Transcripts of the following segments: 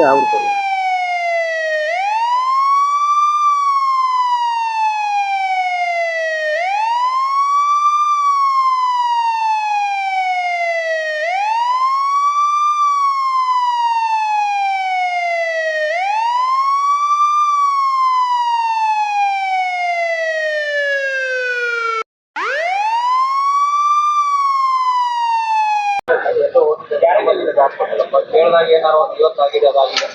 ಆಗ್ಬಿಡ್ತದೆ. ಕೇಳಿದಾಗ ಏನಾರು ಒಂದು ಇವತ್ತಾಗಿದೆ ಅದಾಗಿದೆ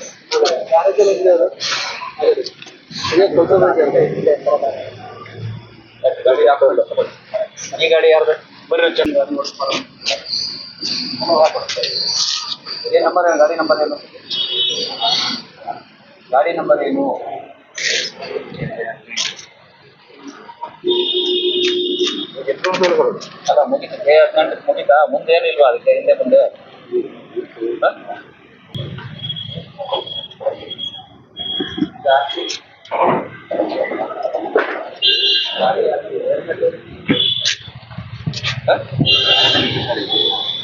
ಗಾಡಿ ಹಾಕೋದು. ಈ ಗಾಡಿ ಯಾರ್ದು? ಬರ್ರಿ ಏನ್ ನಂಬರ್? ಗಾಡಿ ನಂಬರ್ ಏನು? ಗಾಡಿ ನಂಬರ್ ಏನು? ಅಲ್ಲ ಮುಗಿತು, ಮುಗಿತಾ? ಮುಂದೇನಿಲ್ವಾ ಅದಕ್ಕೆ? ಹಿಂದೆ ಮುಂದೆ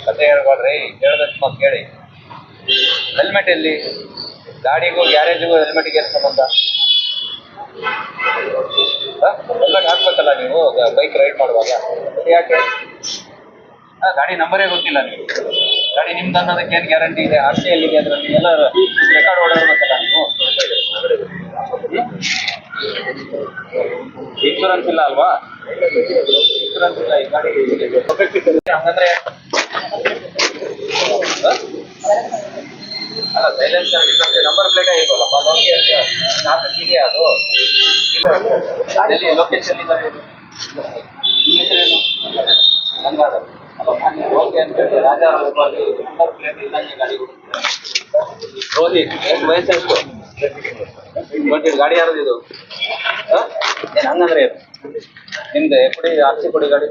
ಕತೆ ಹೇಳ್ಕೊಡ್ರಿ, ಹೇಳ್ದಷ್ಟು ಮಾತು ಕೇಳಿ. ಹೆಲ್ಮೆಟ್ ಎಲ್ಲಿ? ಗಾಡಿಗೂ ಗ್ಯಾರೇಜಿಗೂ ಹೆಲ್ಮೆಟ್ಗೆ ಏನು ಸಂಬಂಧ? ಹೆಲ್ಮೆಟ್ ಹಾಕ್ಬೇಕಲ್ಲ ನೀವು ಬೈಕ್ ರೈಡ್ ಮಾಡುವಾಗ. ಯಾಕೆ? ಗಾಡಿ ನಂಬರೇ ಗೊತ್ತಿಲ್ಲ ನೀವು. ಗಾಡಿ ನಿಮ್ದು ಅನ್ನೋದಕ್ಕೆ ಏನು ಗ್ಯಾರಂಟಿ ಇದೆ? ಆರ್ ಸಿ ಎಲ್ಲಿದೆ ಅದರಲ್ಲಿ? ಎಲ್ಲ ರೆಕಾರ್ಡ್ ಓಡಾಡ್ಬೇಕಲ್ಲ ನೀವು. ಇನ್ಶೂರೆನ್ಸ್ ಇಲ್ಲ ಅಲ್ವಾ? ಇನ್ಶೂರೆನ್ಸ್ ಇಲ್ಲ ಈ ಗಾಡಿ. ಹಂಗಂದ್ರೆ ಅಲ್ಲ, ಸೈಲೆನ್ಸರ್ ನಂಬರ್ ಪ್ಲೇಟೇ ಇಲ್ವಲ್ಲಪ್ಪ. ಇದೆಯಾ ಅದು? ಗಾಡಿಯಲ್ಲಿ ಲೊಕೇಶನ್ ಇದೆ. ಈ ಹೆಸರೇನು? ಗಂಗಾಧರ್. ಓಕೆ ಅಂತ ಹೇಳಿ ರಾಜಾರಾಮಲ್ಲಿ ನಂಬರ್ ಪ್ಲೇಟ್ ಇದ್ದಂಗೆ ಗಾಡಿ ಹುಡುಕ್ತಾರೆ. ರೋಹಿತ್, ಎಷ್ಟು ವಯಸ್ಸೆಷ್ಟು? ಗಾಡಿ ಯಾರದು ಇದು? ಏನು ಹಂಗಂದ್ರೆ ಏನು? ನಿಮ್ದೆ ಕೊಡಿ, ಆರ್ ಸಿ ಕೊಡಿ ಗಾಡಿ.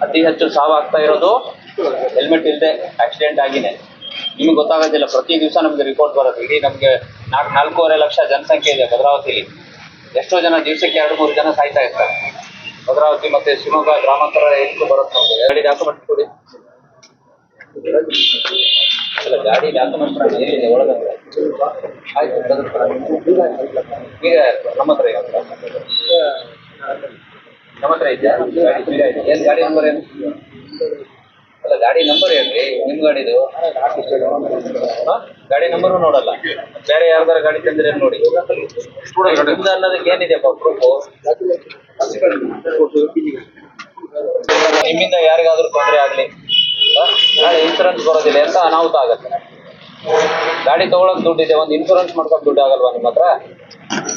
ಅತಿ ಹೆಚ್ಚು ಸಾವಾಗ್ತಾ ಇರೋದು ಹೆಲ್ಮೆಟ್ ಇಲ್ಲದೆ ಆಕ್ಸಿಡೆಂಟ್ ಆಗಿದೆ. ನಿಮ್ಗೆ ಗೊತ್ತಾಗೋದಿಲ್ಲ. ಪ್ರತಿ ದಿವಸ ನಮ್ಗೆ ರಿಪೋರ್ಟ್ ಬರುತ್ತೆ. ಇಡೀ ನಮಗೆ 4.5 ಲಕ್ಷ ಜನಸಂಖ್ಯೆ ಇದೆ ಭದ್ರಾವತಿಲಿ. ಎಷ್ಟೋ ಜನ ದಿವಸಕ್ಕೆ 2-3 ಜನ ಸಾಯ್ತಾ ಇರ್ತಾರೆ. ಭದ್ರಾವತಿ ಮತ್ತೆ ಶಿವಮೊಗ್ಗ ಗ್ರಾಮಾಂತರ ಎಷ್ಟು ಬರುತ್ತೆ ನಮಗೆ. ಗಾಡಿ ಡಾಕ್ಯುಮೆಂಟ್ ಕೊಡಿ. ಅಲ್ಲ, ಗಾಡಿ ಡಾಕ್ಯುಮೆಂಟ್ ಏನಿದೆ ಒಳಗಂದ್ರೆ ಆಯ್ತು. ಈಗ ನಮ್ಮ ಹತ್ರ ಇದೆಯಾ? ಏನು ಗಾಡಿ ನಂಬರ್ ಏನು? ಅಲ್ಲ, ಗಾಡಿ ನಂಬರ್ ಹೇಳ್ರಿ. ನಿಮ್ಮ ಗಾಡಿದು ಗಾಡಿ ನಂಬರು ನೋಡಲ್ಲ. ಬೇರೆ ಯಾರ್ದಾರ ಗಾಡಿ ತಂದ್ರೆ ನೋಡಿ. ನಿಮ್ದು ಅನ್ನೋದಕ್ಕೆ ಏನಿದೆಯಪ್ಪ ಪ್ರೂಫು? ನಿಮ್ಮಿಂದ ಯಾರಿಗಾದ್ರೂ ತೊಂದರೆ ಆಗಲಿ, ನಾಳೆ ಇನ್ಶೂರೆನ್ಸ್ ಬರೋದಿಲ್ಲ, ಎಂತ ಅನಾಹುತ ಆಗತ್ತೆ. ಗಾಡಿ ತಗೊಳಕ್ ದುಡ್ಡಿದೆ, ಒಂದು ಇನ್ಶೂರೆನ್ಸ್ ಮಾಡ್ಕೊಂಡು ದುಡ್ಡು ಆಗಲ್ವಾ ನಿಮ್ಮ ಹತ್ರ?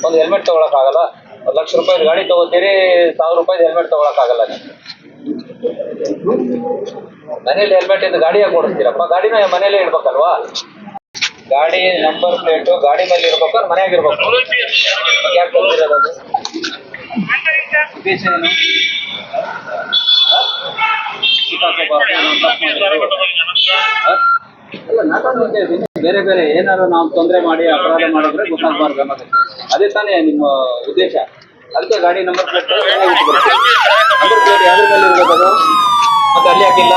ಒಂದು ಹೆಲ್ಮೆಟ್ ತಗೊಳಕ್ ಆಗಲ್ಲ? 1 ಲಕ್ಷ ರೂಪಾಯಿ ಗಾಡಿ ತಗೋತೀರಿ, 1000 ರೂಪಾಯಿ ಹೆಲ್ಮೆಟ್ ತಗೊಳಕ್ ಆಗಲ್ಲ ನೀವು. ಮನೇಲಿ ಹೆಲ್ಮೆಟ್ ಇಂದ ಗಾಡಿ ಯಾಕೆ ಓಡಿಸ್ತೀರಪ್ಪ? ಗಾಡಿನ ಮನೇಲೇ ಇಡ್ಬೇಕಲ್ವಾ? ಗಾಡಿ ನಂಬರ್ ಪ್ಲೇಟು ಗಾಡಿ ಮೇಲೆ ಇರ್ಬೇಕಾದ್ರೆ ಮನೆಯಾಗ ಇರ್ಬೇಕು. ಯಾಕೆ ಬಂದಿರೋದು ಅದು? ಉದ್ದೇಶ ಏನು? ಅಲ್ಲ, ನಾನು ಬೇರೆ ಬೇರೆ ಏನಾದ್ರು ನಾವು ತೊಂದರೆ ಮಾಡಿ ಅಪರಾಧ ಮಾಡಿದ್ರೆ ಗೊತ್ತಾಗಬಾರ್ದು ಅನ್ನೋದು. ಅದೇ ತಾನೇ ನಿಮ್ಮ ಉದ್ದೇಶ. ಅದಕ್ಕೆ ಗಾಡಿ ನಂಬರ್ ಪ್ಲೇಟ್ ನಂಬರ್ ಪ್ಲೇಟ್ ಯಾವ್ದ್ರ ಮೇಲೆ ಇರ್ಬೇಕು ಅದು? ಮತ್ತೆ ಅಲ್ಲಿ ಯಾಕಿಲ್ಲ?